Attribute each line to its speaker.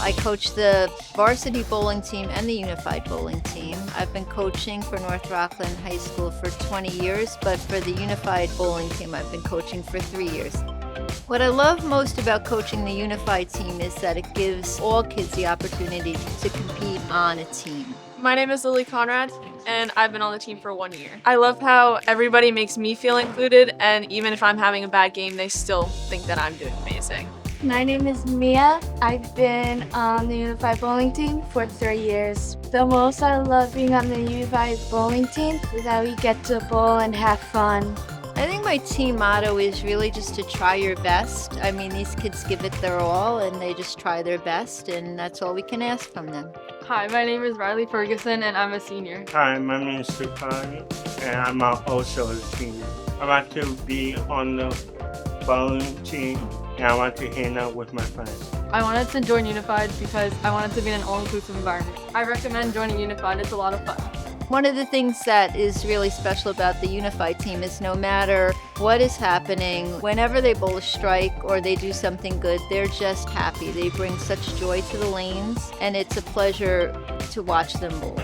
Speaker 1: I coach the varsity bowling team and the unified bowling team. I've been coaching for North Rockland High School for 20 years, but for the unified bowling team, I've been coaching for 3 years. What I love most about coaching the unified team is that it gives all kids the opportunity to compete on a team.
Speaker 2: My name is Lily Conrad, and I've been on the team for 1 year. I love how everybody makes me feel included, and even if I'm having a bad game, they still think that I'm doing amazing.
Speaker 3: My name is Mia. I've been on the Unified Bowling Team for 3 years. The most I love being on the Unified Bowling Team is that we get to bowl and have fun.
Speaker 1: I think my team motto is really just to try your best. I mean, these kids give it their all and they just try their best, and that's all we can ask from them.
Speaker 2: Hi, my name is Riley Ferguson, and I'm a senior.
Speaker 4: Hi, my name is Stefani, and I'm also a senior. I want to be on the bowling team, and I want to hang out with my friends.
Speaker 2: I wanted to join Unified because I wanted to be in an all-inclusive environment. I recommend joining Unified. It's a lot of fun.
Speaker 1: One of the things that is really special about the unified team is no matter what is happening, whenever they bowl a strike or they do something good, they're just happy. They bring such joy to the lanes, and it's a pleasure to watch them bowl.